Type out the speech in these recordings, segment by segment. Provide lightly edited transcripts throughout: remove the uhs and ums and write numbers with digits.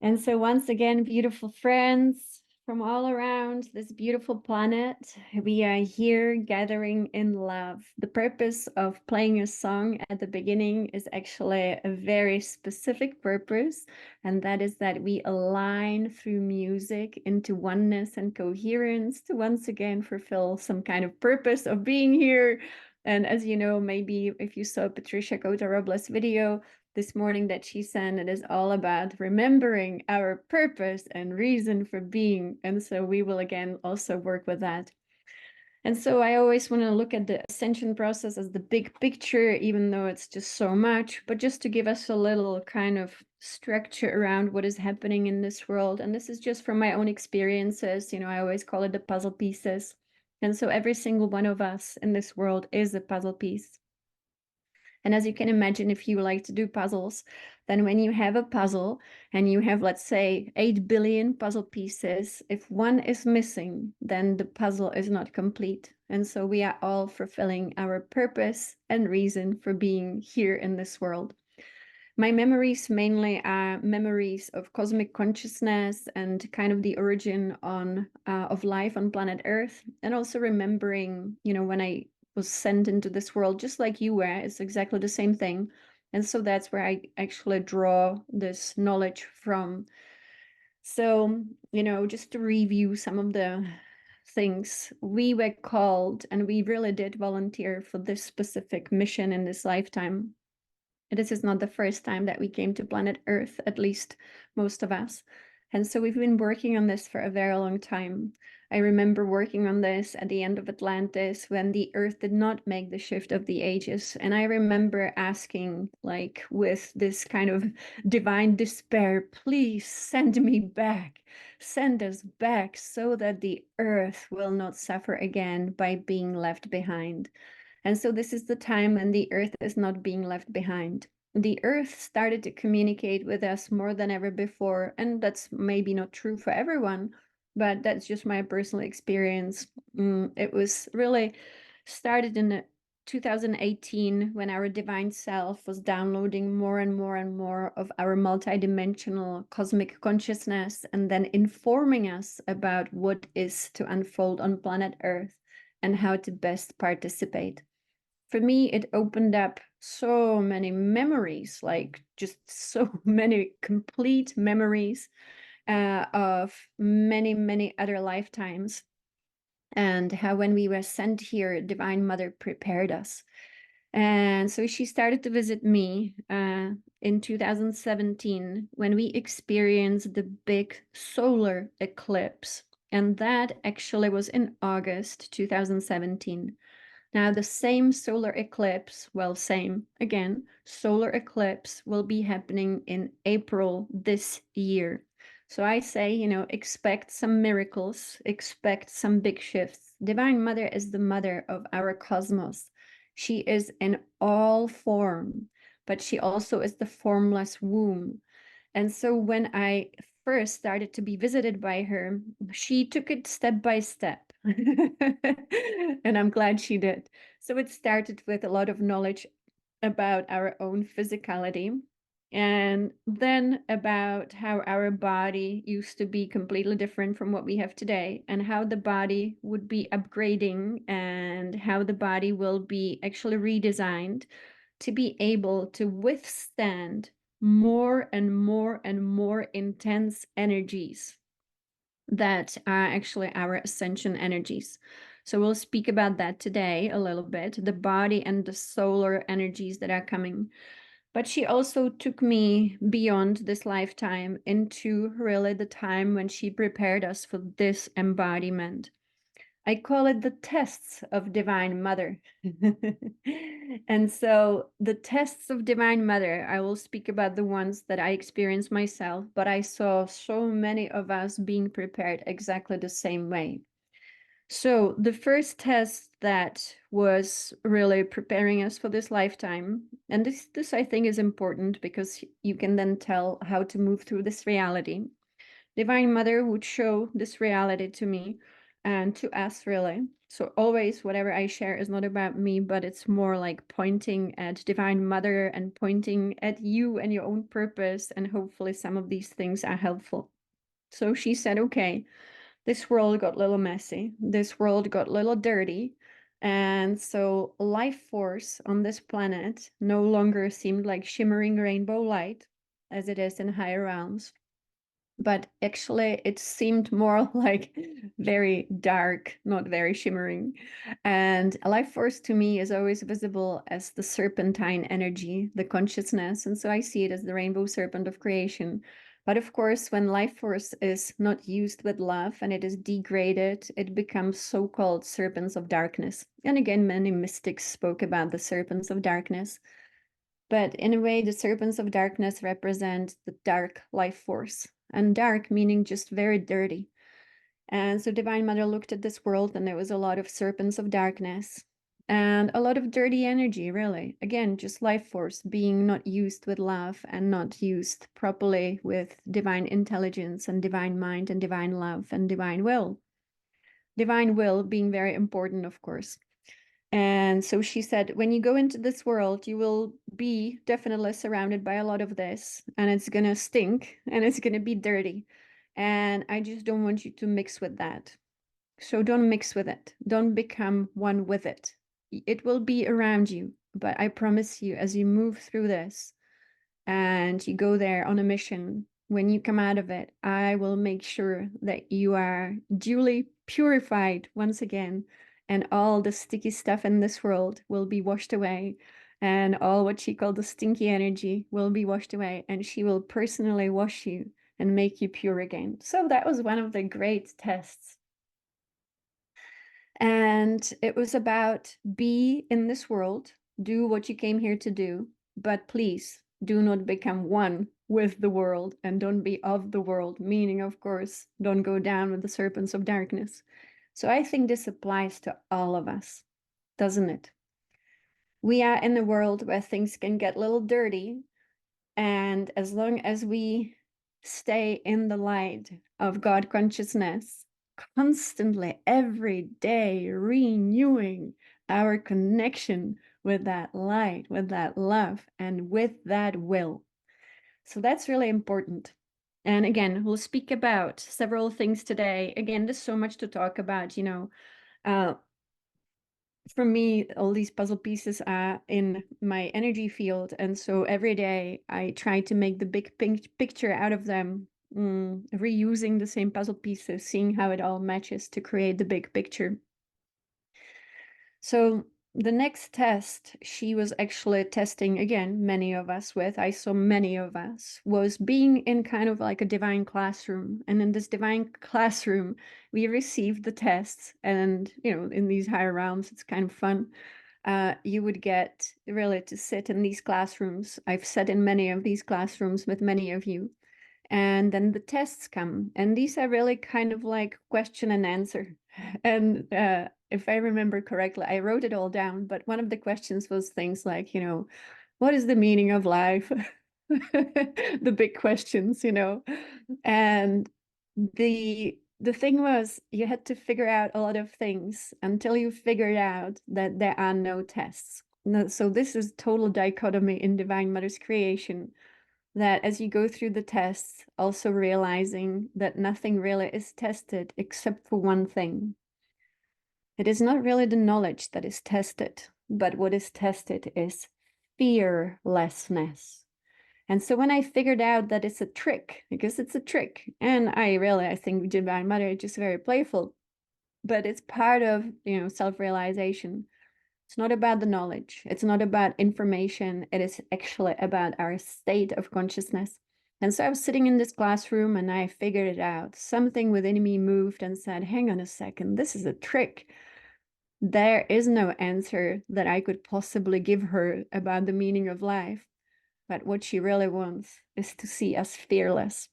And so once again, beautiful friends from all around this beautiful planet, we are here gathering in love. The purpose of playing a song at the beginning is actually a very specific purpose, and that is that we align through music into oneness and coherence to once again fulfill some kind of purpose of being here. And as you know, maybe if you saw Patricia Cota-Robles' video this morning that she sent, it is all about remembering our purpose and reason for being. And so we will again also work with that. And so I always want to look at the ascension process as the big picture, even though it's just so much, but just to give us a little kind of structure around what is happening in this world. And this is just from my own experiences. You know, I always call it the puzzle pieces. And so every single one of us in this world is a puzzle piece. And as you can imagine, if you like to do puzzles, then when you have a puzzle and you have, let's say, 8 billion puzzle pieces, if one is missing, then the puzzle is not complete. And so we are all fulfilling our purpose and reason for being here in this world. My memories mainly are memories of cosmic consciousness and kind of the origin of life on planet Earth, and also remembering, you know, when I was sent into this world, just like you were, it's exactly the same thing. And so that's where I actually draw this knowledge from. So, you know, just to review some of the things, we were called and we really did volunteer for this specific mission in this lifetime. This is not the first time that we came to planet Earth, at least most of us. And so we've been working on this for a very long time. I remember working on this at the end of Atlantis when the Earth did not make the shift of the ages. And I remember asking, like, with this kind of divine despair, please send me back, send us back so that the Earth will not suffer again by being left behind. And so this is the time when the Earth is not being left behind. The Earth started to communicate with us more than ever before, and that's maybe not true for everyone, but that's just my personal experience. It was really started in 2018 when our divine self was downloading more and more and more of our multidimensional cosmic consciousness and then informing us about what is to unfold on planet Earth and how to best participate. For me, it opened up so many memories, like just so many complete memories of many, many other lifetimes. And how when we were sent here, Divine Mother prepared us. And so she started to visit me in 2017 when we experienced the big solar eclipse. And that actually was in August 2017. Now, the same solar eclipse, well, same again, solar eclipse will be happening in April this year. So I say, you know, expect some miracles, expect some big shifts. Divine Mother is the mother of our cosmos. She is in all form, but she also is the formless womb. And so when I first started to be visited by her, she took it step by step. And I'm glad she did. So it started with a lot of knowledge about our own physicality, and then about how our body used to be completely different from what we have today, and how the body would be upgrading, and how the body will be actually redesigned to be able to withstand more and more and more intense energies that are actually our ascension energies. So we'll speak about that today a little bit, the body and the solar energies that are coming. But she also took me beyond this lifetime into really the time when she prepared us for this embodiment. I call it the tests of Divine Mother. And so the tests of Divine Mother, I will speak about the ones that I experienced myself, but I saw so many of us being prepared exactly the same way. So the first test that was really preparing us for this lifetime, and this I think is important because you can then tell how to move through this reality. Divine Mother would show this reality to me and to us really. So always whatever I share is not about me, but it's more like pointing at Divine Mother and pointing at you and your own purpose. And hopefully some of these things are helpful. So she said, okay, this world got a little messy. This world got a little dirty. And so life force on this planet no longer seemed like shimmering rainbow light as it is in higher realms, but actually it seemed more like very dark, not very shimmering. And life force to me is always visible as the serpentine energy, the consciousness. And so I see it as the rainbow serpent of creation. But of course, when life force is not used with love and it is degraded, it becomes so-called serpents of darkness. And again, many mystics spoke about the serpents of darkness. But in a way, the serpents of darkness represent the dark life force, and dark meaning just very dirty. And so Divine Mother looked at this world, and there was a lot of serpents of darkness and a lot of dirty energy, really. Again, just life force being not used with love and not used properly with divine intelligence and divine mind and divine love and divine will. Divine will being very important, of course. And so she said, when you go into this world, you will be definitely surrounded by a lot of this, and it's going to stink and it's going to be dirty. And I just don't want you to mix with that. So don't mix with it. Don't become one with it. It will be around you, but I promise you, as you move through this and you go there on a mission, when you come out of it, I will make sure that you are duly purified once again, and all the sticky stuff in this world will be washed away, and all what she called the stinky energy will be washed away, and she will personally wash you and make you pure again. So that was one of the great tests. And it was about be in this world, do what you came here to do, but please do not become one with the world and don't be of the world, meaning, of course, don't go down with the serpents of darkness. So I think this applies to all of us, doesn't it? We are in a world where things can get a little dirty, and as long as we stay in the light of God consciousness, constantly, every day, renewing our connection with that light, with that love, and with that will. So that's really important. And again, we'll speak about several things today. Again, there's so much to talk about, for me, all these puzzle pieces are in my energy field. And so every day I try to make the big picture out of them, reusing the same puzzle pieces, seeing how it all matches to create the big picture. So the next test she was actually testing, again, many of us with, I saw many of us, was being in kind of like a divine classroom. And in this divine classroom, we received the tests. And, in these higher realms, it's kind of fun. You would get really to sit in these classrooms. I've sat in many of these classrooms with many of you. And then the tests come, and these are really kind of like question and answer. And if I remember correctly, I wrote it all down, but one of the questions was things like, what is the meaning of life? The big questions, And the thing was, you had to figure out a lot of things until you figured out that there are no tests. So this is total dichotomy in Divine Mother's creation, that as you go through the tests, also realizing that nothing really is tested except for one thing. It is not really the knowledge that is tested, but what is tested is fearlessness. And so when I figured out that it's a trick, because it's a trick, and I think Divine Mother is just very playful, but it's part of, self-realization. It's not about the knowledge. It's not about information. It is actually about our state of consciousness. And so I was sitting in this classroom and I figured it out. Something within me moved and said, hang on a second, this is a trick. There is no answer that I could possibly give her about the meaning of life. But what she really wants is to see us fearless.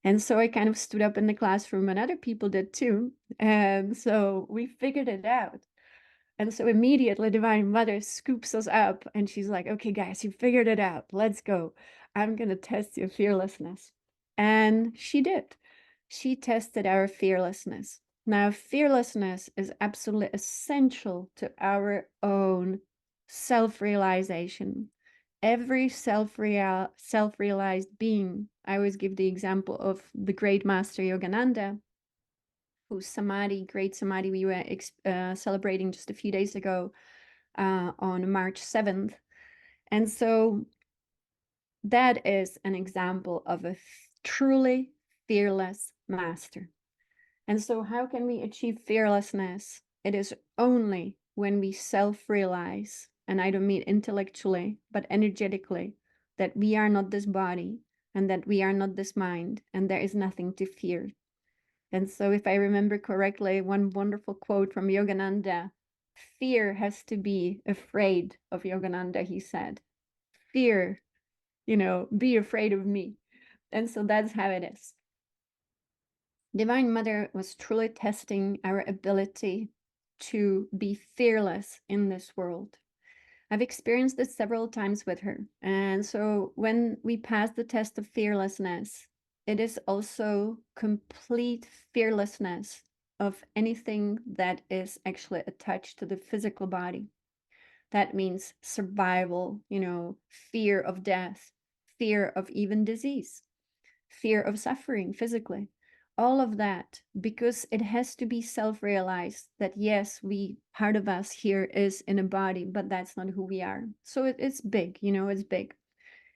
And so I kind of stood up in the classroom, and other people did too. And so we figured it out. And so immediately Divine Mother scoops us up and she's like, okay, guys, you figured it out. Let's go. I'm going to test your fearlessness. And she did. She tested our fearlessness. Now, fearlessness is absolutely essential to our own self-realization. Every self-realized being, I always give the example of the great master Yogananda, whose samadhi, great samadhi, we were celebrating just a few days ago on March 7th. And so that is an example of a truly fearless master. And so, how can we achieve fearlessness? It is only when we self realize, and I don't mean intellectually, but energetically, that we are not this body and that we are not this mind, and there is nothing to fear. And so, if I remember correctly, one wonderful quote from Yogananda: fear has to be afraid of Yogananda, he said. Fear, be afraid of me. And so that's how it is. Divine Mother was truly testing our ability to be fearless in this world. I've experienced this several times with her. And so when we pass the test of fearlessness, it is also complete fearlessness of anything that is actually attached to the physical body. That means survival, fear of death, fear of even disease, fear of suffering physically, all of that, because it has to be self-realized that yes, part of us here is in a body, but that's not who we are. So it's big, it's big,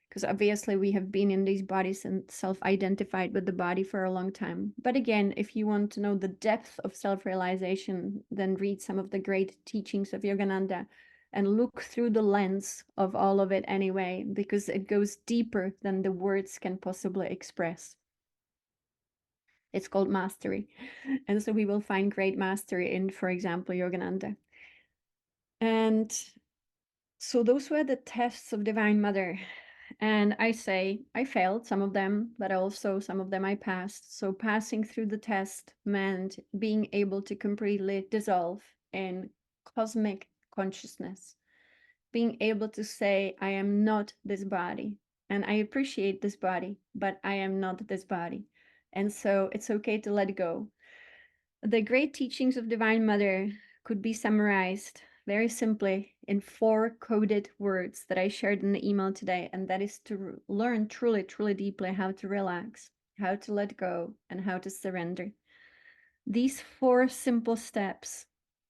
because obviously we have been in these bodies and self-identified with the body for a long time. But again, if you want to know the depth of self-realization, then read some of the great teachings of Yogananda and look through the lens of all of it anyway, because it goes deeper than the words can possibly express. It's called mastery. And so we will find great mastery in, for example, Yogananda. And so those were the tests of Divine Mother. And I say I failed some of them, but also some of them I passed. So passing through the test meant being able to completely dissolve in cosmic consciousness, being able to say, I am not this body. And I appreciate this body, but I am not this body. And so it's okay to let go. The great teachings of Divine Mother could be summarized very simply in 4 coded words that I shared in the email today, and that is to learn truly, truly deeply how to relax, how to let go, and how to surrender. These 4 simple steps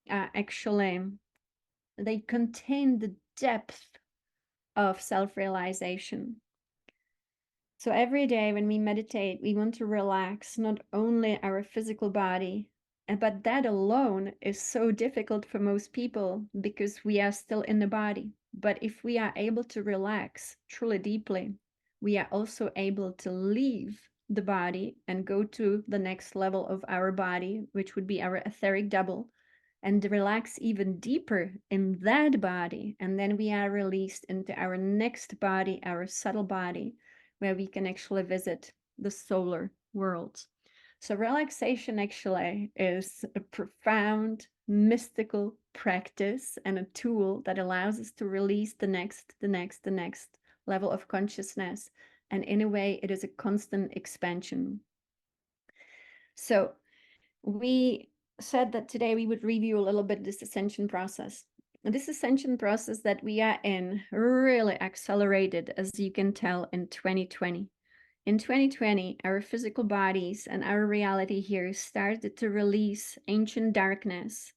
actually, they contain the depth of self-realization. So every day when we meditate, we want to relax not only our physical body, but that alone is so difficult for most people because we are still in the body. But if we are able to relax truly deeply, we are also able to leave the body and go to the next level of our body, which would be our etheric double, and relax even deeper in that body. And then we are released into our next body, our subtle body, where we can actually visit the solar worlds. So relaxation actually is a profound mystical practice and a tool that allows us to release the next level of consciousness. And in a way, it is a constant expansion. So we said that today we would review a little bit this ascension process. This ascension process that we are in really accelerated, as you can tell, in 2020. In 2020, our physical bodies and our reality here started to release ancient darkness.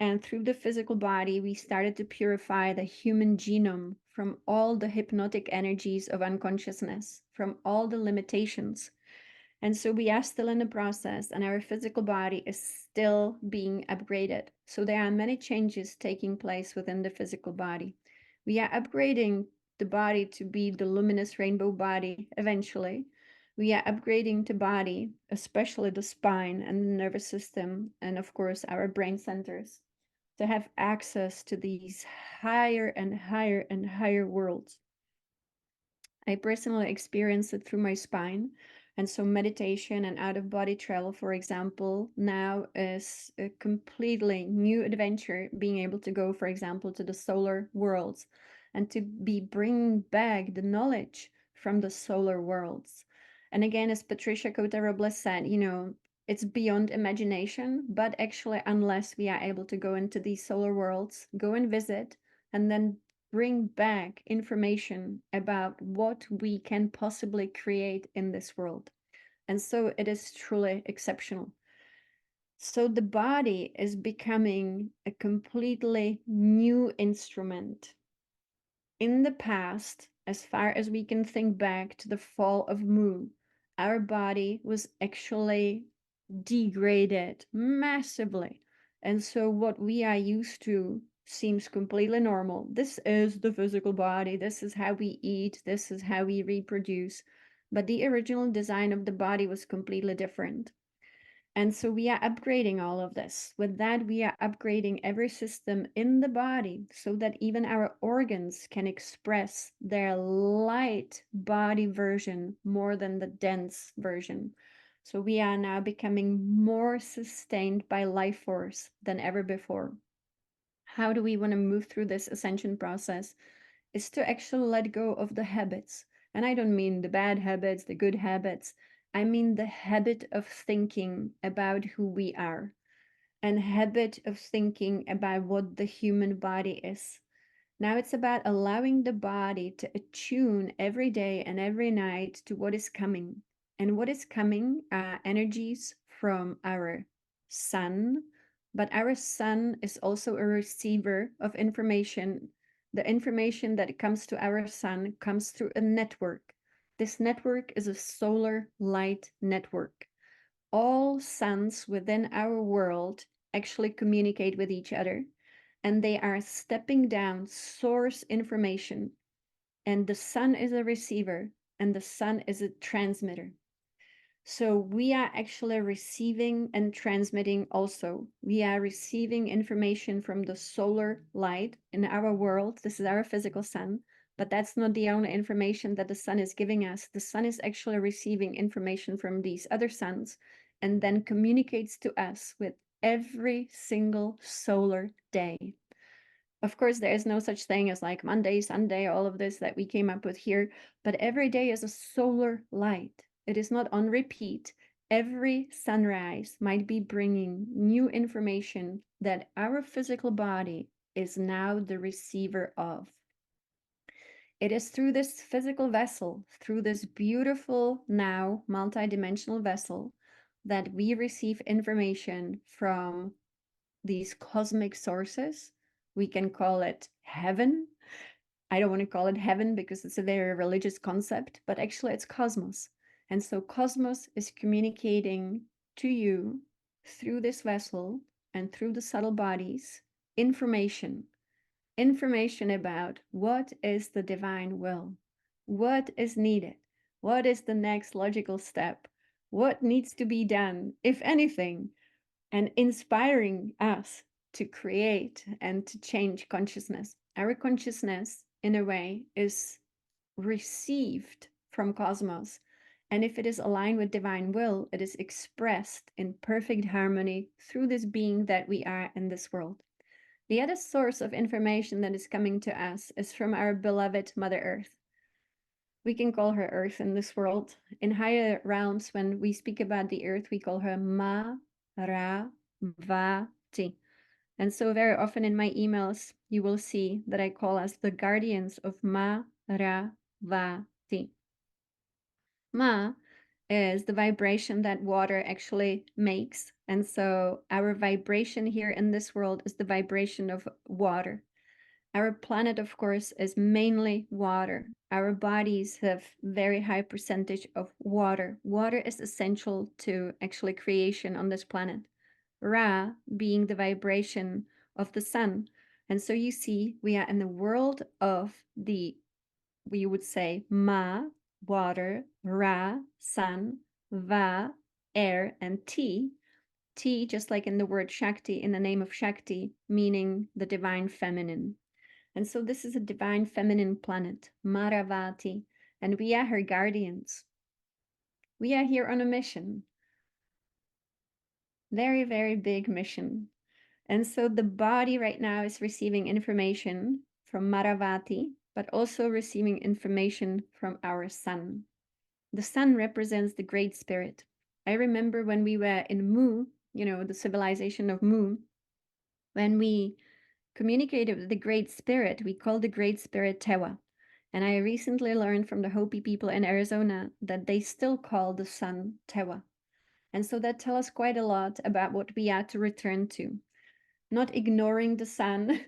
And through the physical body, we started to purify the human genome from all the hypnotic energies of unconsciousness, from all the limitations. And so we are still in the process, and our physical body is still being upgraded. So there are many changes taking place within the physical body. We are upgrading the body to be the luminous rainbow body eventually. We are upgrading the body, especially the spine and the nervous system, and of course our brain centers, to have access to these higher and higher and higher worlds. I personally experienced it through my spine. And so meditation and out-of-body travel, for example, now is a completely new adventure, being able to go, for example, to the solar worlds and to be bringing back the knowledge from the solar worlds. And again, as Patricia Cota Robles said, It's beyond imagination, but actually, unless we are able to go into these solar worlds, go and visit, and then bring back information about what we can possibly create in this world. And so it is truly exceptional. So the body is becoming a completely new instrument. In the past, as far as we can think back to the fall of Mu, our body was actually degraded massively. And so what we are used to seems completely normal. This is the physical body. This is how we eat. This is how we reproduce. But the original design of the body was completely different. And so we are upgrading all of this. With that, we are upgrading every system in the body so that even our organs can express their light body version more than the dense version. So we are now becoming more sustained by life force than ever before. How do we want to move through this ascension process? Is to actually let go of the habits. And I don't mean the bad habits, the good habits. I mean the habit of thinking about who we are and habit of thinking about what the human body is. Now it's about allowing the body to attune every day and every night to what is coming. And what is coming are energies from our sun, but our sun is also a receiver of information. The information that comes to our sun comes through a network. This network is a solar light network. All suns within our world actually communicate with each other, and they are stepping down source information. And the sun is a receiver, and the sun is a transmitter. So we are actually receiving and transmitting also. We are receiving information from the solar light in our world. This is our physical sun, but that's not the only information that the sun is giving us. The sun is actually receiving information from these other suns and then communicates to us with every single solar day. Of course, there is no such thing as like Monday, Sunday, all of this that we came up with here, but every day is a solar light. It is not on repeat. Every sunrise might be bringing new information that our physical body is now the receiver of. It is through this physical vessel, through this beautiful now multidimensional vessel, that we receive information from these cosmic sources. We can call it heaven. I don't want to call it heaven because it's a very religious concept, but actually it's cosmos. And so cosmos is communicating to you through this vessel and through the subtle bodies information about what is the divine will, what is needed, what is the next logical step, what needs to be done, if anything, and inspiring us to create and to change consciousness. Our consciousness, in a way, is received from cosmos. And if it is aligned with divine will, it is expressed in perfect harmony through this being that we are in this world. The other source of information that is coming to us is from our beloved Mother Earth. We can call her Earth in this world. In higher realms, when we speak about the Earth, we call her Ma Ra Va Ti. And so very often in my emails, you will see that I call us the guardians of Ma Ra Va Ti. Ma is the vibration that water actually makes. And so our vibration here in this world is the vibration of water. Our planet, of course, is mainly water. Our bodies have very high percentage of water. Water is essential to actually creation on this planet. Ra being the vibration of the sun. And so you see, we are in the world of the, we would say, Ma, water, Ra, sun, Va, air, and Ti. Ti, just like in the word Shakti, in the name of Shakti, meaning the divine feminine. And so this is a divine feminine planet, Maravati, and we are her guardians. We are here on a mission. Very, very big mission. And so the body right now is receiving information from Maravati, but also receiving information from our sun. The sun represents the Great Spirit. I remember when we were in Mu, the civilization of Mu, when we communicated with the Great Spirit, we called the Great Spirit Tewa. And I recently learned from the Hopi people in Arizona that they still call the sun Tewa. And so that tells us quite a lot about what we are to return to. Not ignoring the sun,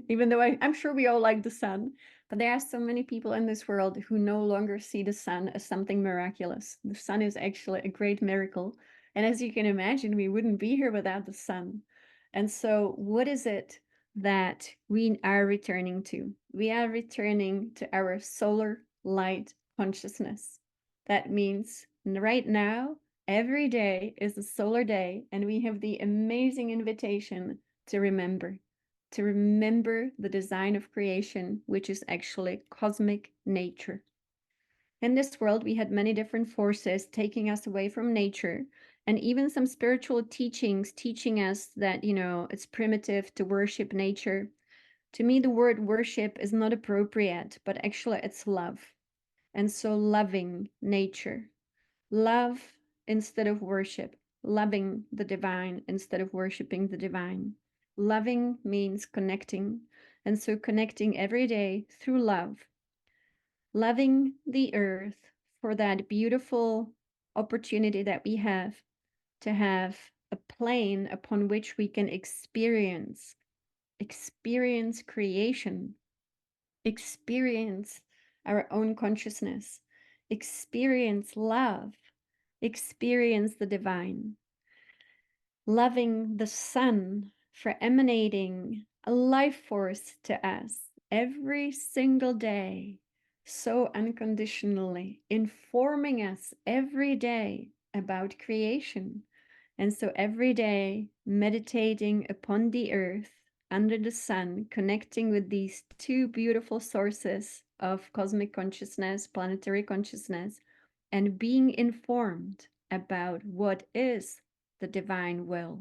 even though I'm sure we all like the sun, but there are so many people in this world who no longer see the sun as something miraculous. The sun is actually a great miracle. And as you can imagine, we wouldn't be here without the sun. And so, what is it that we are returning to? We are returning to our solar light consciousness. That means right now, every day is a solar day, and we have the amazing invitation to remember the design of creation, which is actually cosmic nature. In this world, we had many different forces taking us away from nature, and even some spiritual teachings teaching us that, it's primitive to worship nature. To me, the word worship is not appropriate, but actually it's love. And so loving nature, love instead of worship, loving the divine instead of worshiping the divine. Loving means connecting, and so connecting every day through love, loving the earth for that beautiful opportunity that we have to have a plane upon which we can experience creation, experience our own consciousness, experience love, experience the divine. Loving the sun for emanating a life force to us every single day, so unconditionally, informing us every day about creation. And so every day, meditating upon the earth, under the sun, connecting with these two beautiful sources of cosmic consciousness, planetary consciousness, and being informed about what is the divine will.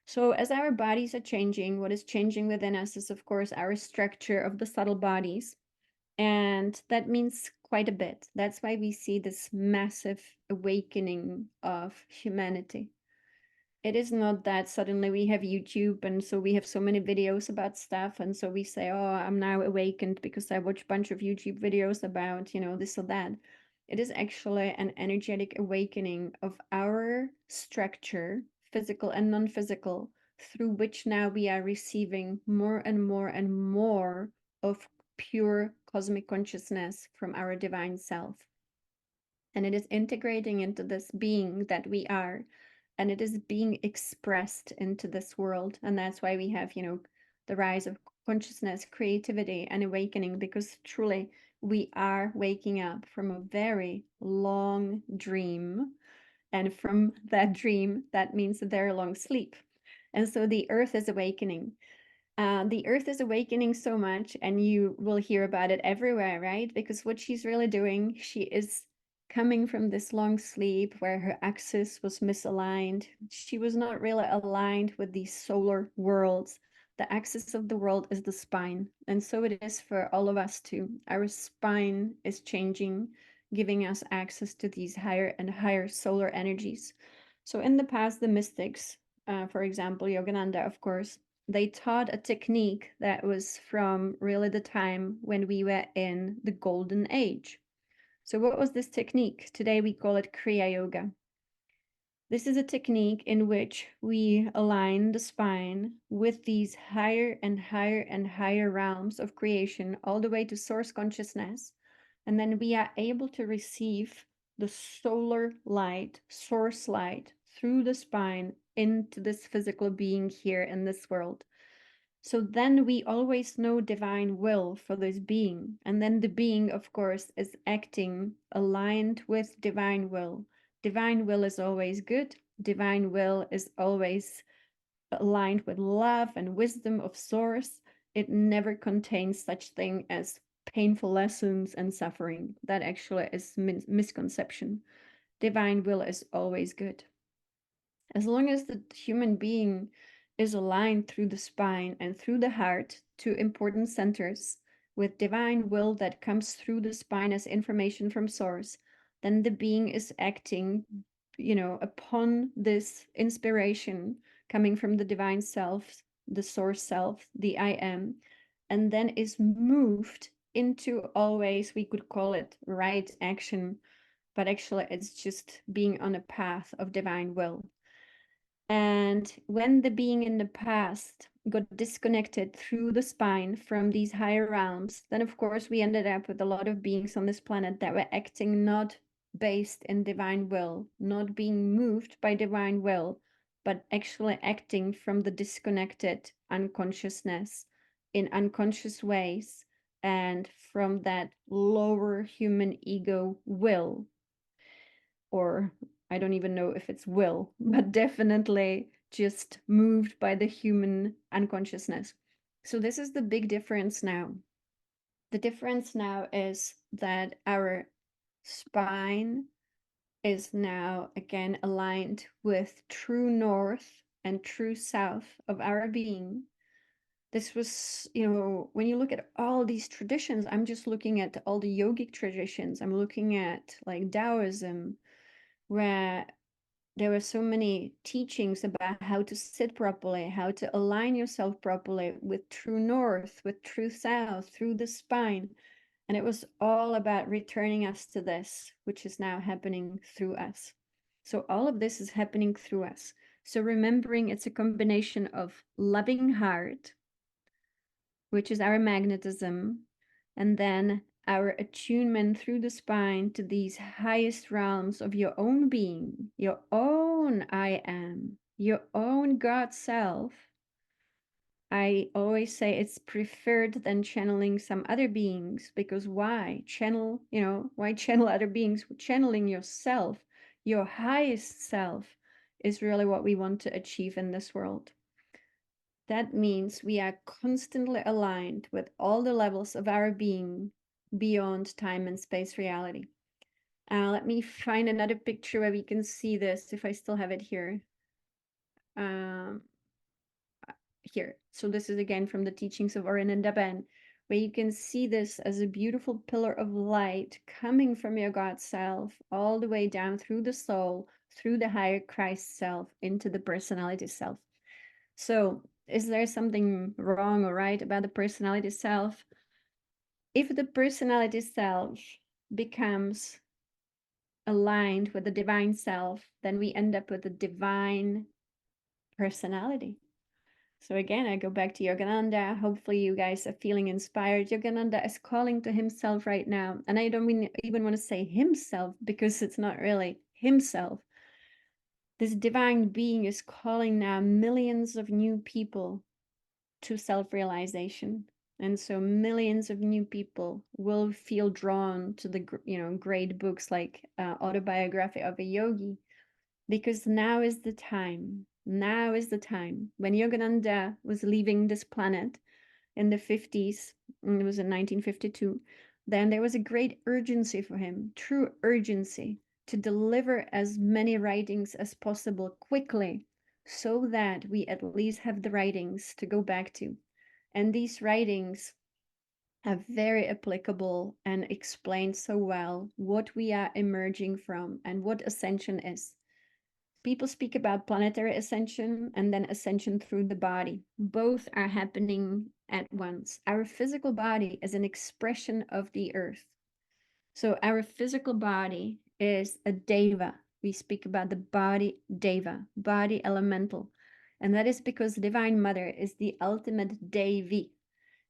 So, as our bodies are changing, what is changing within us is, of course, our structure of the subtle bodies. And that means quite a bit. That's why we see this massive awakening of humanity. It is not that suddenly we have YouTube and so we have so many videos about stuff. And so we say, oh, I'm now awakened because I watch a bunch of YouTube videos about, this or that. It is actually an energetic awakening of our structure, physical and non-physical, through which now we are receiving more and more and more of pure cosmic consciousness from our divine self. And it is integrating into this being that we are, and it is being expressed into this world. And that's why we have, the rise of consciousness, creativity, and awakening, because truly we are waking up from a very long dream. And from that dream, that means a very long sleep. And so the earth is awakening. The earth is awakening so much, and you will hear about it everywhere, right? Because what she's really doing, she is coming from this long sleep where her axis was misaligned. She was not really aligned with these solar worlds. The axis of the world is the spine, and so it is for all of us too. Our spine is changing, giving us access to these higher and higher solar energies. So in the past, the mystics, for example, Yogananda, of course, they taught a technique that was from really the time when we were in the golden age. So what was this technique? Today we call it Kriya Yoga. This is a technique in which we align the spine with these higher and higher and higher realms of creation, all the way to source consciousness. And then we are able to receive the solar light, source light, through the spine into this physical being here in this world. So then we always know divine will for this being. And then the being, of course, is acting aligned with divine will. Divine will is always good. Divine will is always aligned with love and wisdom of source. It never contains such thing as painful lessons and suffering. That actually is misconception. Divine will is always good. As long as the human being is aligned through the spine and through the heart to important centers with divine will that comes through the spine as information from source, then the being is acting upon this inspiration coming from the divine self, the source self, the I am, and then is moved into always, we could call it right action, but actually it's just being on a path of divine will. And when the being in the past got disconnected through the spine from these higher realms, then of course we ended up with a lot of beings on this planet that were acting not based in divine will, not being moved by divine will, but actually acting from the disconnected unconsciousness in unconscious ways and from that lower human ego will, or I don't even know if it's will, but definitely just moved by the human unconsciousness. So this is the big difference now. The difference now is that our spine is now again aligned with true north and true south of our being. This was, when you look at all these traditions, I'm just looking at all the yogic traditions. I'm looking at like Taoism, where there were so many teachings about how to sit properly, how to align yourself properly with true north, with true south, through the spine. And it was all about returning us to this, which is now happening through us. So all of this is happening through us. So remembering it's a combination of loving heart, which is our magnetism, and then our attunement through the spine to these highest realms of your own being, your own I am, your own God self. I always say it's preferred than channeling some other beings, because why channel, why channel other beings? Channeling yourself, your highest self, is really what we want to achieve in this world. That means we are constantly aligned with all the levels of our being beyond time and space reality. Let me find another picture where we can see this, if I still have it here. Um, Here. So this is again from the teachings of Orin and Daben, where you can see this as a beautiful pillar of light coming from your God self all the way down through the soul, through the higher Christ self, into the personality self. So is there something wrong or right about the personality self? If the personality self becomes aligned with the divine self, then we end up with a divine personality. So again, I go back to Yogananda. Hopefully you guys are feeling inspired. Yogananda is calling to himself right now. And I don't even want to say himself, because it's not really himself. This divine being is calling now millions of new people to self-realization. And so millions of new people will feel drawn to the great books like Autobiography of a Yogi, because now is the time. Now is the time. When Yogananda was leaving this planet in the 50s, and it was in 1952, then there was a great urgency for him, true urgency, to deliver as many writings as possible quickly, so that we at least have the writings to go back to. And these writings are very applicable and explain so well what we are emerging from and what ascension is. People speak about planetary ascension and then ascension through the body. Both are happening at once. Our physical body is an expression of the earth. So our physical body is a deva. We speak about the body deva, body elemental. And that is because Divine Mother is the ultimate Devi.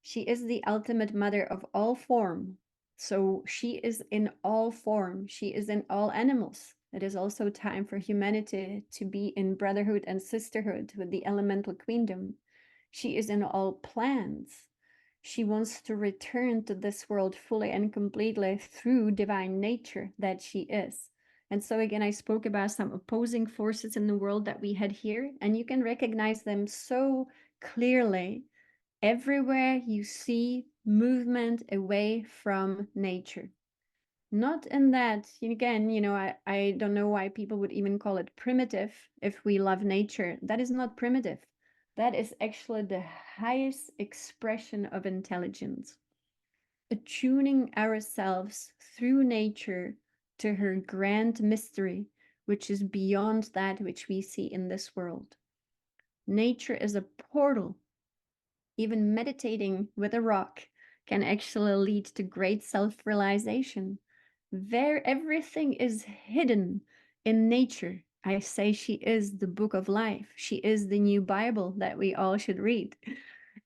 She is the ultimate mother of all form. So she is in all form. She is in all animals. It is also time for humanity to be in brotherhood and sisterhood with the elemental queendom. She is in all plants. She wants to return to this world fully and completely through divine nature that she is. And so again, I spoke about some opposing forces in the world that we had here, and you can recognize them so clearly everywhere you see movement away from nature. Not in that, again, I don't know why people would even call it primitive if we love nature. That is not primitive. That is actually the highest expression of intelligence. Attuning ourselves through nature to her grand mystery, which is beyond that which we see in this world. Nature is a portal. Even meditating with a rock can actually lead to great self-realization. There, everything is hidden in nature. I say she is the book of life. She is the new Bible that we all should read.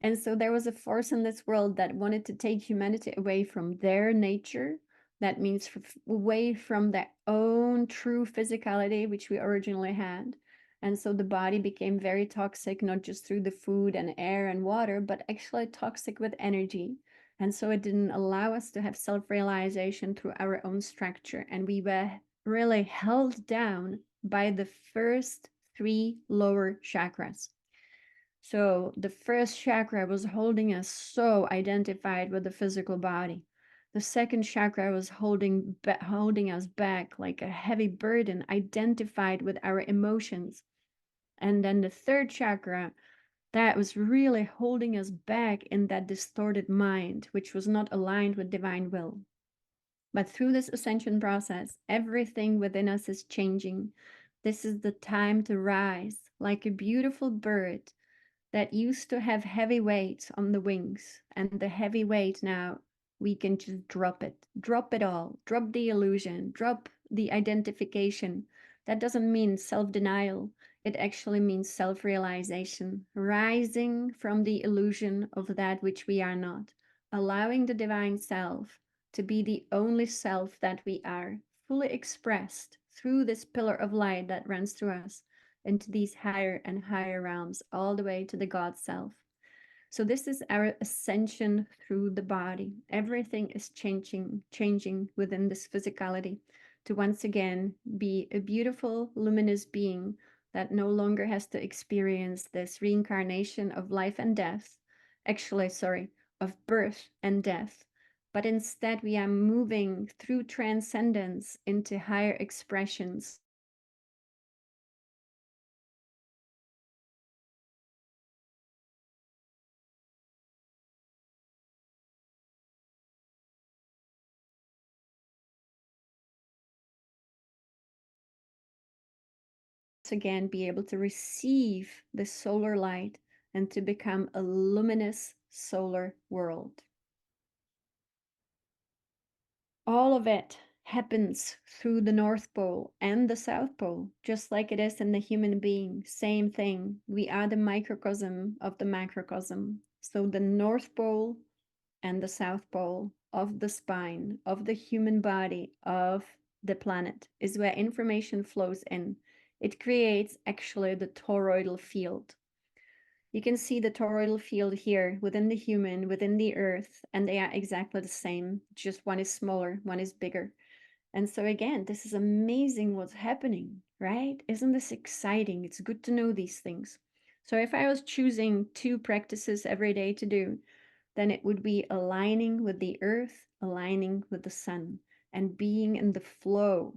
And so there was a force in this world that wanted to take humanity away from their nature. That means away from their own true physicality, which we originally had. And so the body became very toxic, not just through the food and air and water, but actually toxic with energy. And so it didn't allow us to have self-realization through our own structure. And we were really held down by the first three lower chakras. So the first chakra was holding us so identified with the physical body. The second chakra was holding us back like a heavy burden, identified with our emotions. And then the third chakra, that was really holding us back in that distorted mind, which was not aligned with divine will. But through this ascension process, everything within us is changing. This is the time to rise like a beautiful bird that used to have heavy weight on the wings, and the heavy weight now we can just drop it all, drop the illusion, drop the identification. That doesn't mean self-denial. It actually means self-realization, rising from the illusion of that which we are not, allowing the divine self to be the only self that we are, fully expressed through this pillar of light that runs through us into these higher and higher realms, all the way to the God self. So this is our ascension through the body. Everything is changing within this physicality to once again be a beautiful, luminous being that no longer has to experience this reincarnation of life and death. Actually, sorry, of birth and death. But instead, we are moving through transcendence into higher expressions again be able to receive the solar light and to become a luminous solar world. All of it happens through the North Pole and the South Pole, just like it is in the human being. Same thing. We are the microcosm of the macrocosm. So the North Pole and the South Pole of the spine, of the human body, of the planet is where information flows in. It creates actually the toroidal field. You can see the toroidal field here within the human, within the earth, and they are exactly the same. Just one is smaller, one is bigger. And so again, this is amazing what's happening, right? Isn't this exciting? It's good to know these things. So if I was choosing 2 practices every day to do, then it would be aligning with the earth, aligning with the sun, and being in the flow.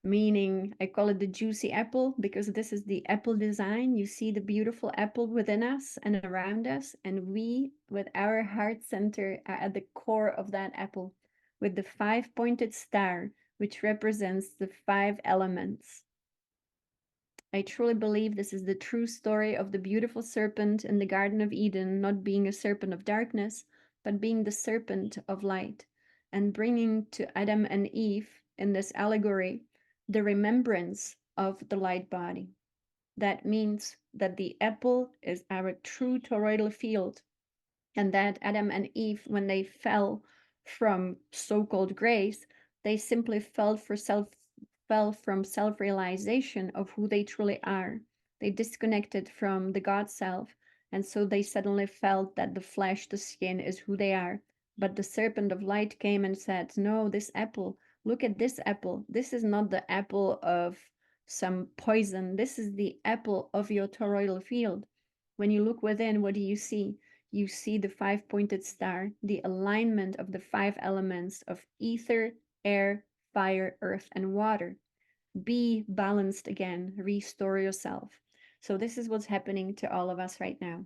Meaning, I call it the juicy apple because this is the apple design. You see the beautiful apple within us and around us, and we, with our heart center, are at the core of that apple with the 5-pointed star, which represents the 5 elements. I truly believe this is the true story of the beautiful serpent in the Garden of Eden, not being a serpent of darkness, but being the serpent of light, and bringing to Adam and Eve in this allegory the remembrance of the light body. That means that the apple is our true toroidal field, and that Adam and Eve, when they fell from so-called grace, they simply fell from self-realization of who they truly are. They disconnected from the God self, and so they suddenly felt that the flesh, the skin, is who they are. But the serpent of light came and said, no, this apple, look at this apple. This is not the apple of some poison. This is the apple of your toroidal field. When you look within, what do you see? You see the 5-pointed star, the alignment of the 5 elements of ether, air, fire, earth, and water. Be balanced again, restore yourself. So this is what's happening to all of us right now.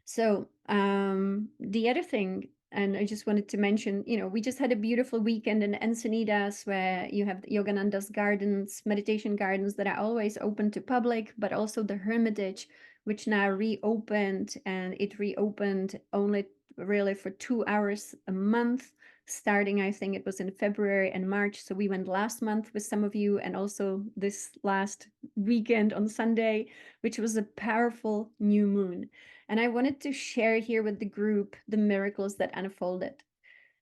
So the other thing And I just wanted to mention, we just had a beautiful weekend in Encinitas where you have Yogananda's gardens, meditation gardens that are always open to public, but also the Hermitage, which now reopened, and it reopened only really for 2 hours a month, starting, I think it was in February and March. So we went last month with some of you, and also this last weekend on Sunday, which was a powerful new moon. And I wanted to share here with the group the miracles that unfolded.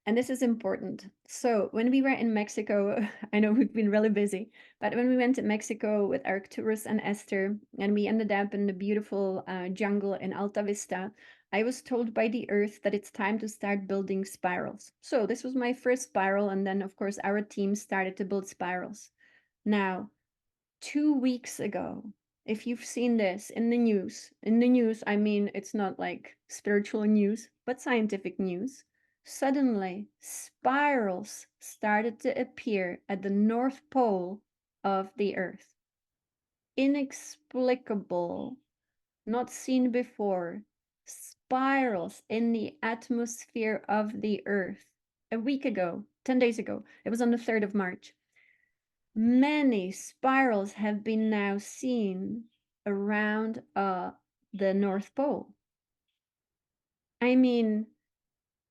And this is important. So when we were in Mexico, I know we've been really busy, but when we went to Mexico with Arcturus and Esther, and we ended up in the beautiful jungle in Alta Vista, I was told by the earth that it's time to start building spirals. So this was my first spiral. And then, of course, our team started to build spirals. Now, 2 weeks ago, if you've seen this in the news, I mean, it's not like spiritual news, but scientific news. Suddenly, spirals started to appear at the North Pole of the Earth. Inexplicable, not seen before. Spirals in the atmosphere of the Earth. A week ago, 10 days ago, it was on the 3rd of March. Many spirals have been now seen around the North Pole. I mean,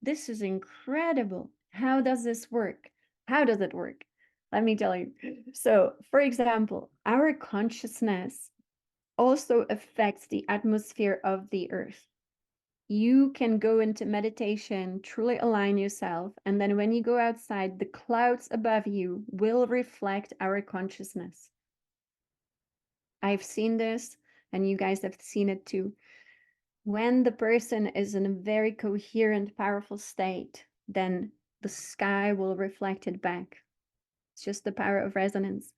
this is incredible. How does this work? How does it work? Let me tell you. So, for example, our consciousness also affects the atmosphere of the Earth. You can go into meditation, truly align yourself, and then when you go outside, the clouds above you will reflect our consciousness. I've seen this, and you guys have seen it too. When the person is in a very coherent, powerful state, then the sky will reflect it back. It's just the power of resonance.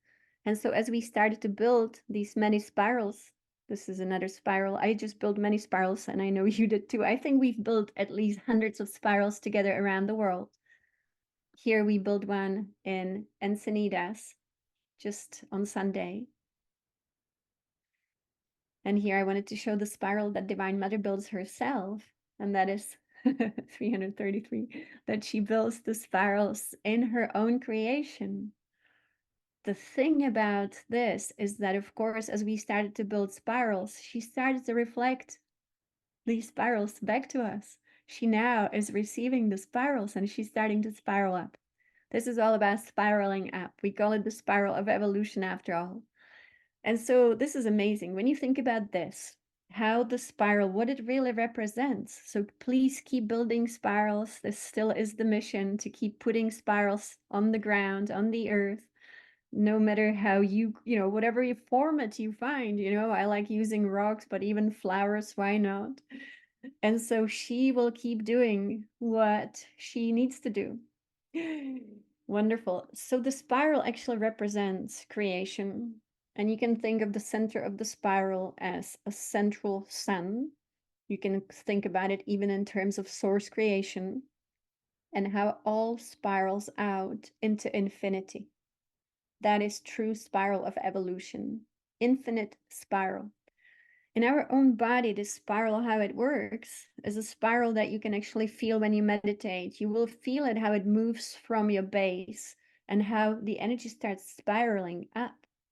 And so as we started to build these many spirals, this is another spiral. I just built many spirals, and I know you did too. I think we've built at least hundreds of spirals together around the world. Here we built one in Encinitas just on Sunday. And here I wanted to show the spiral that Divine Mother builds herself, and that is 333, that she builds the spirals in her own creation. The thing about this is that, of course, as we started to build spirals, she started to reflect these spirals back to us. She now is receiving the spirals, and she's starting to spiral up. This is all about spiraling up. We call it the spiral of evolution after all. And so this is amazing. When you think about this, how the spiral, what it really represents. So please keep building spirals. This still is the mission, to keep putting spirals on the ground, on the earth, no matter how whatever format you find. I like using rocks, but even flowers, why not? And so she will keep doing what she needs to do. Wonderful. So the spiral actually represents creation. And you can think of the center of the spiral as a central sun. You can think about it even in terms of source creation, and how all spirals out into infinity. That is true spiral of evolution. Infinite spiral. In our own body, this spiral, how it works, is a spiral that you can actually feel when you meditate. You will feel it, how it moves from your base, and how the energy starts spiraling up.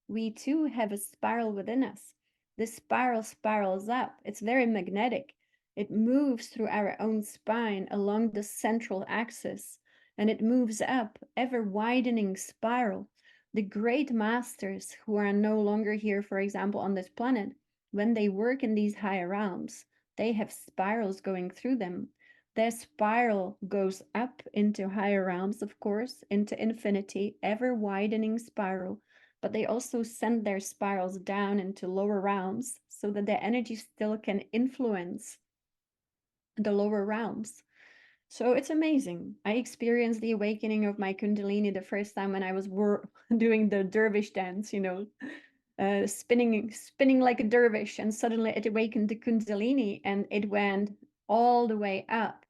We too have a spiral within us. This spiral spirals up. It's very magnetic. It moves through our own spine along the central axis, and it moves up, ever widening spiral. The great masters who are no longer here, for example, on this planet, when they work in these higher realms, they have spirals going through them. Their spiral goes up into higher realms, of course, into infinity, ever widening spiral, but they also send their spirals down into lower realms so that their energy still can influence the lower realms. So it's amazing. I experienced the awakening of my Kundalini the first time when I was doing the dervish dance, spinning like a dervish, and suddenly it awakened the Kundalini and it went all the way up.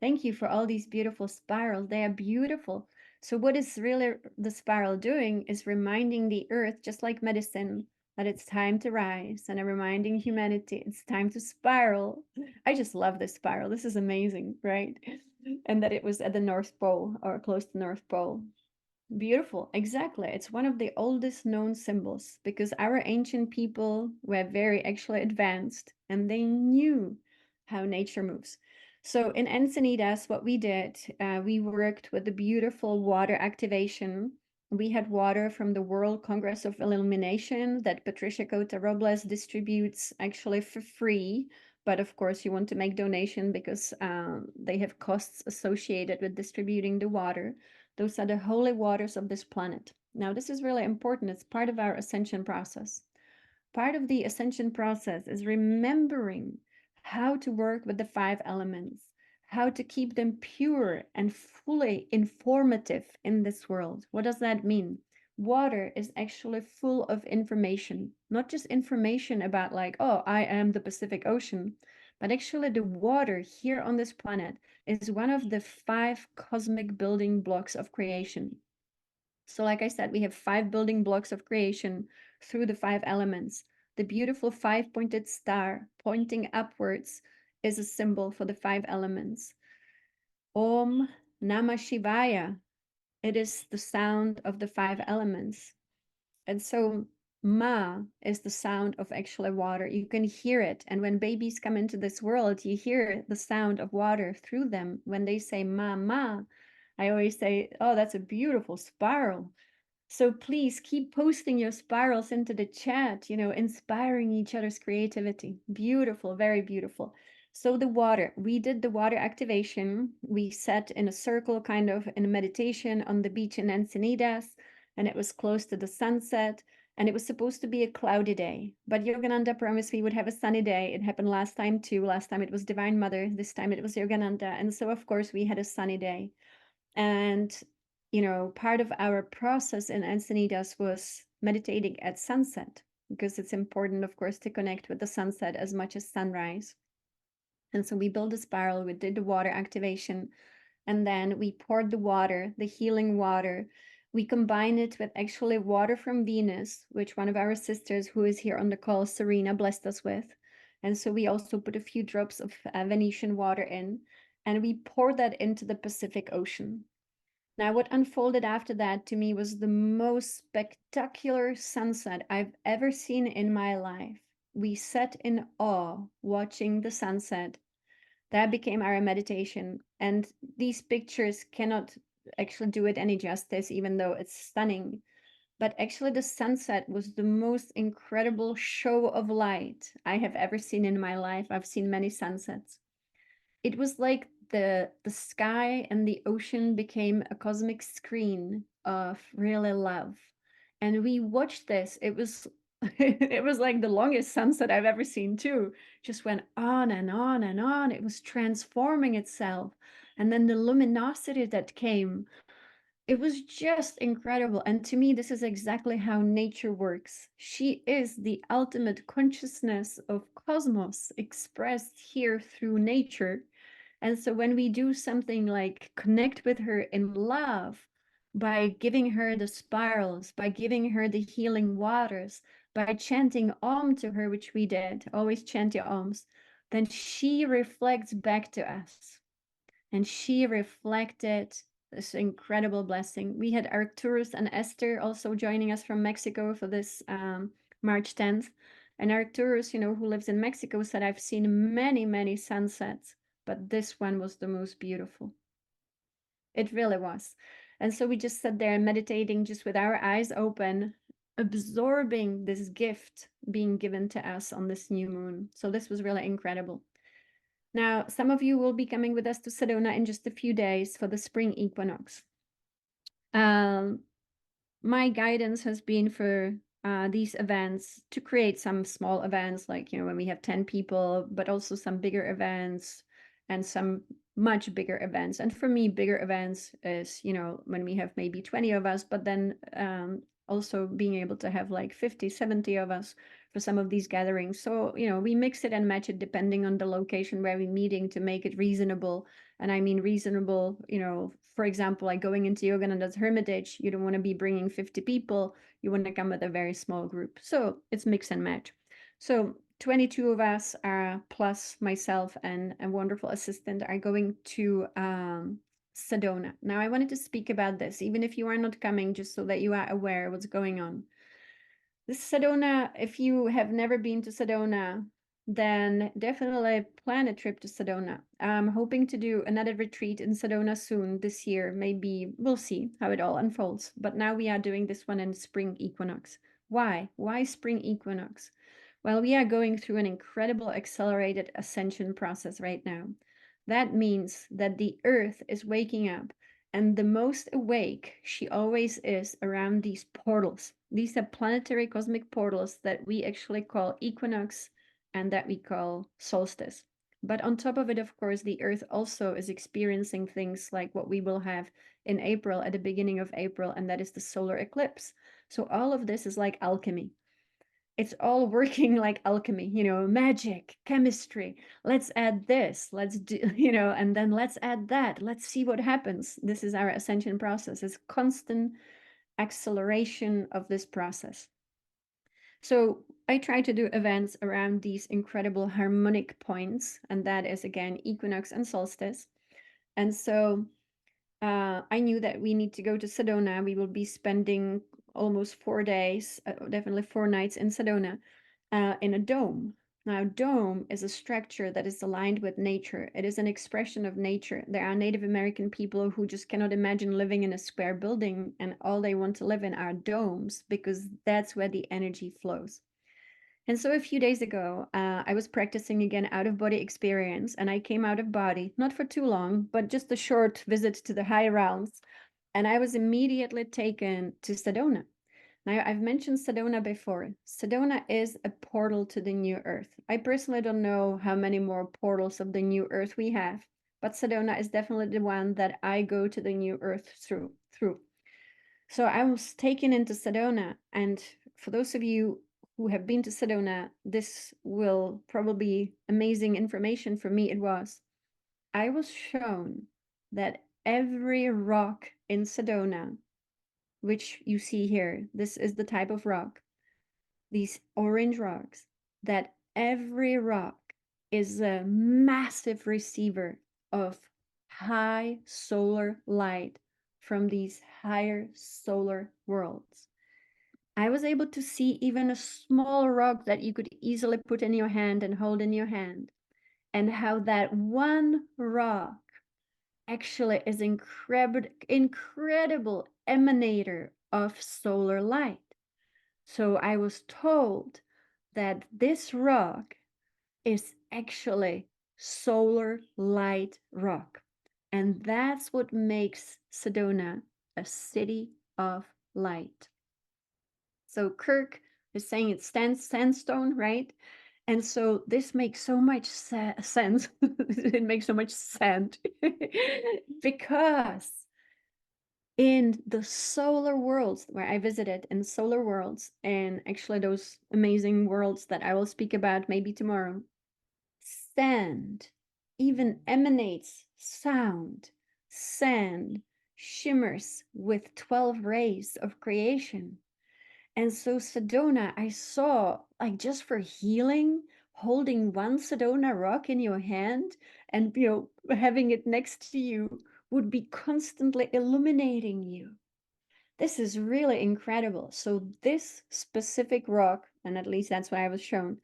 Thank you for all these beautiful spirals. They are beautiful. So what is really the spiral doing is reminding the earth, just like medicine, that it's time to rise, and I'm reminding humanity it's time to spiral. I just love this spiral. This is amazing, right? And that it was at the North Pole or close to North Pole. Beautiful, exactly. It's one of the oldest known symbols because our ancient people were very actually advanced and they knew how nature moves. So in Encinitas, what we did, we worked with the beautiful water activation. We had water from the World Congress of Illumination that Patricia Cota Robles distributes actually for free. But of course, you want to make donation because they have costs associated with distributing the water. Those are the holy waters of this planet. Now, this is really important. It's part of our ascension process. Part of the ascension process is remembering how to work with the five elements, how to keep them pure and fully informative in this world. What does that mean? Water is actually full of information, not just information about, like, oh, I am the Pacific Ocean, but actually the water here on this planet is one of the five cosmic building blocks of creation. So, like I said, we have five building blocks of creation through the five elements. The beautiful five-pointed star pointing upwards is a symbol for the five elements. Om Namah Shivaya. It is the sound of the five elements. And so Ma is the sound of actual water. You can hear it. And when babies come into this world, you hear the sound of water through them. When they say Ma, Ma, I always say, oh, that's a beautiful spiral. So please keep posting your spirals into the chat, inspiring each other's creativity. Beautiful, very beautiful. So the water, we did the water activation. We sat in a circle, kind of in a meditation on the beach in Encinitas, and it was close to the sunset. And it was supposed to be a cloudy day, but Yogananda promised we would have a sunny day. It happened last time too. Last time it was Divine Mother. This time it was Yogananda. And so, of course, we had a sunny day. And, part of our process in Encinitas was meditating at sunset because it's important, of course, to connect with the sunset as much as sunrise. And so we built a spiral, we did the water activation, and then we poured the water, the healing water. We combined it with actually water from Venus, which one of our sisters who is here on the call, Serena, blessed us with. And so we also put a few drops of Venetian water in, and we poured that into the Pacific Ocean. Now, what unfolded after that to me was the most spectacular sunset I've ever seen in my life. We sat in awe watching the sunset. That became our meditation. And these pictures cannot actually do it any justice, even though it's stunning. But actually, the sunset was the most incredible show of light I have ever seen in my life. I've seen many sunsets. It was like the sky and the ocean became a cosmic screen of really love. And we watched this. It was it was like the longest sunset I've ever seen too. Just went on and on and on. It was transforming itself. And then the luminosity that came, it was just incredible. And to me, this is exactly how nature works. She is the ultimate consciousness of cosmos expressed here through nature. And so when we do something like connect with her in love by giving her the spirals, by giving her the healing waters, by chanting Om to her, which we did, always chant your Oms, then she reflects back to us. And she reflected this incredible blessing. We had Arcturus and Esther also joining us from Mexico for this March 10th. And Arcturus, who lives in Mexico, said, I've seen many, many sunsets, but this one was the most beautiful. It really was. And so we just sat there meditating, just with our eyes open, absorbing this gift being given to us on this new moon. So this was really incredible. Now, some of you will be coming with us to Sedona in just a few days for the spring equinox. My guidance has been for these events to create some small events, like, when we have 10 people, but also some bigger events and some much bigger events. And for me, bigger events is, when we have maybe 20 of us, but then also being able to have like 50, 70 of us for some of these gatherings. So, we mix it and match it depending on the location where we're meeting to make it reasonable. And I mean reasonable, for example, like going into Yogananda's hermitage, you don't want to be bringing 50 people. You want to come with a very small group. So it's mix and match. So 22 of us are, plus myself and a wonderful assistant, are going to Sedona. Now, I wanted to speak about this, even if you are not coming, just so that you are aware what's going on. This Sedona, if you have never been to Sedona, then definitely plan a trip to Sedona. I'm hoping to do another retreat in Sedona soon this year. Maybe we'll see how it all unfolds. But now we are doing this one in spring equinox. Why? Why spring equinox? Well, we are going through an incredible accelerated ascension process right now. That means that the earth is waking up, and the most awake she always is around these portals. These are planetary cosmic portals that we actually call equinox and that we call solstice. But on top of it, of course, the earth also is experiencing things like what we will have in April, at the beginning of April, and that is the solar eclipse. So all of this is like alchemy. It's all working like alchemy, magic, chemistry. Let's add this, let's do, and then let's add that. Let's see what happens. This is our ascension process. It's constant acceleration of this process. So I try to do events around these incredible harmonic points, and that is again equinox and solstice. And so I knew that we need to go to Sedona. We will be spending almost 4 days, definitely 4 nights in Sedona, in a dome. Now, dome is a structure that is aligned with nature. It is an expression of nature. There are Native American people who just cannot imagine living in a square building, and all they want to live in are domes because that's where the energy flows. And so a few days ago, I was practicing again out of body experience, and I came out of body, not for too long, but just a short visit to the high realms. And I was immediately taken to Sedona. Now, I've mentioned Sedona before. Sedona is a portal to the new earth. I personally don't know how many more portals of the new earth we have, but Sedona is definitely the one that I go to the new earth through. So I was taken into Sedona, and for those of you who have been to Sedona, this will probably be amazing information. For me, it was. I was shown that every rock in Sedona, which you see here, this is the type of rock, these orange rocks, that every rock is a massive receiver of high solar light from these higher solar worlds. I was able to see even a small rock that you could easily put in your hand and hold in your hand, and how that one rock actually is incredible emanator of solar light. So I was told that this rock is actually solar light rock. And that's what makes Sedona a city of light. So Kirk is saying it's sandstone, right? And so this makes so much sense. It makes so much sense because in the solar worlds where I visited, in solar worlds, and actually those amazing worlds that I will speak about maybe tomorrow, sand even emanates sound. Sand shimmers with 12 rays of creation. And so Sedona, I saw, like, just for healing, holding one Sedona rock in your hand and, having it next to you would be constantly illuminating you. This is really incredible. So this specific rock, and at least that's what I was shown,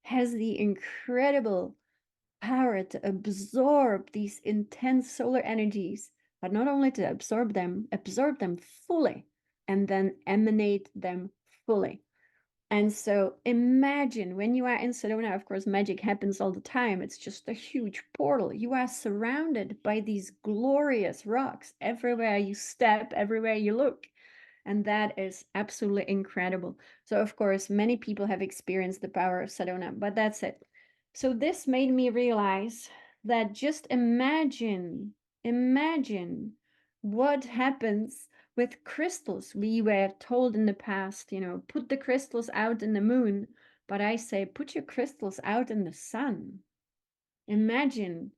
has the incredible power to absorb these intense solar energies, but not only to absorb them fully, and then emanate them fully. And so imagine when you are in Sedona, of course, magic happens all the time. It's just a huge portal. You are surrounded by these glorious rocks everywhere you step, everywhere you look. And that is absolutely incredible. So, of course, many people have experienced the power of Sedona, but that's it. So this made me realize that just imagine what happens with crystals. We were told in the past, put the crystals out in the moon, but I say, put your crystals out in the sun. Imagine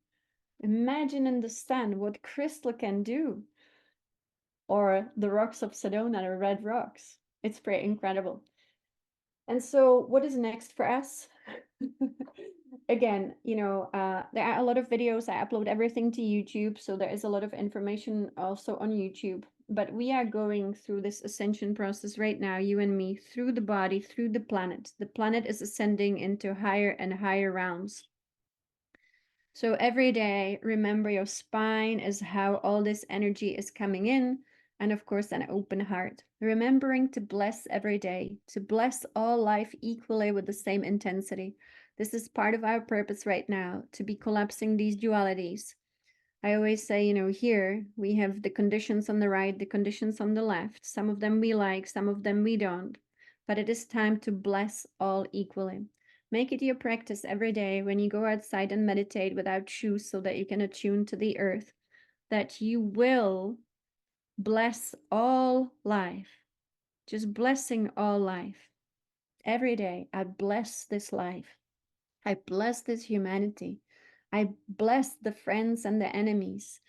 in the sun what crystal can do. or the rocks of Sedona, the red rocks. It's pretty incredible. And so what is next for us? Again, there are a lot of videos. I upload everything to YouTube, so there is a lot of information also on YouTube. But we are going through this ascension process right now, you and me, through the body, through the planet. The planet is ascending into higher and higher realms. So every day, remember your spine is how all this energy is coming in. And of course, an open heart. Remembering to bless every day, to bless all life equally with the same intensity. This is part of our purpose right now, to be collapsing these dualities. I always say, here we have the conditions on the right, the conditions on the left. Some of them we like, some of them we don't. But it is time to bless all equally. Make it your practice every day when you go outside and meditate without shoes so that you can attune to the earth, that you will bless all life. Just blessing all life. Every day, I bless this life. I bless this humanity. I bless the friends and the enemies,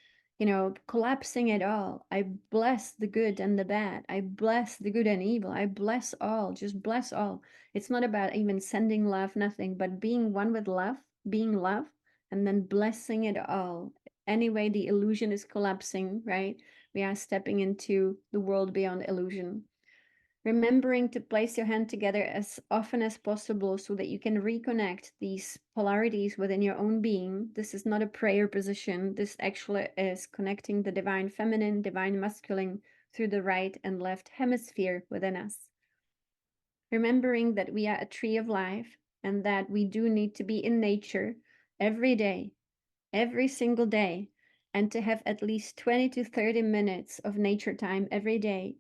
collapsing it all. I bless the good and the bad. I bless the good and evil. I bless all, just bless all. It's not about even sending love, nothing, but being one with love, being love, and then blessing it all. Anyway, the illusion is collapsing, right? We are stepping into the world beyond illusion. Remembering to place your hand together as often as possible so that you can reconnect these polarities within your own being. This is not a prayer position. This actually is connecting the divine feminine, divine masculine through the right and left hemisphere within us. Remembering that we are a tree of life and that we do need to be in nature every day, every single day, and to have at least 20 to 30 minutes of nature time every day.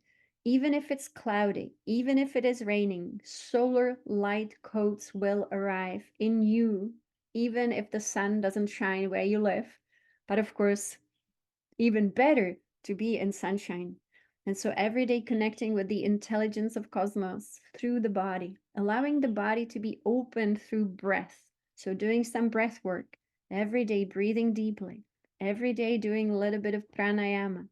Even if it's cloudy, even if it is raining, solar light coats will arrive in you, even if the sun doesn't shine where you live. But of course, even better to be in sunshine. And so every day connecting with the intelligence of cosmos through the body, allowing the body to be open through breath. So doing some breath work, every day breathing deeply, every day doing a little bit of pranayama.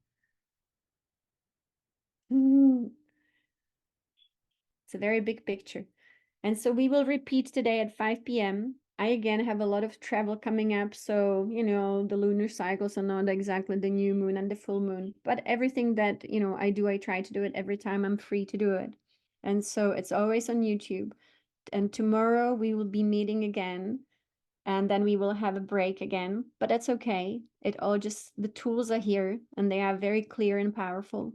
It's a very big picture. And so we will repeat today at 5 p.m. I again have a lot of travel coming up. So, the lunar cycles are not exactly the new moon and the full moon. But everything that, I do, I try to do it every time I'm free to do it. And so it's always on YouTube. And tomorrow we will be meeting again. And then we will have a break again. But that's okay. The tools are here and they are very clear and powerful.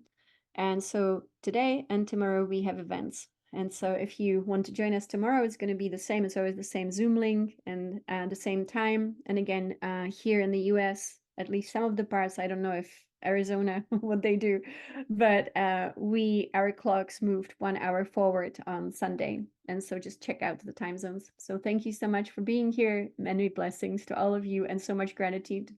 And so today and tomorrow we have events. And so if you want to join us tomorrow, it's going to be the same. It's always the same Zoom link and the same time. And again, here in the US, at least some of the parts, I don't know if Arizona, what they do, but our clocks moved 1 hour forward on Sunday. And so just check out the time zones. So thank you so much for being here. Many blessings to all of you and so much gratitude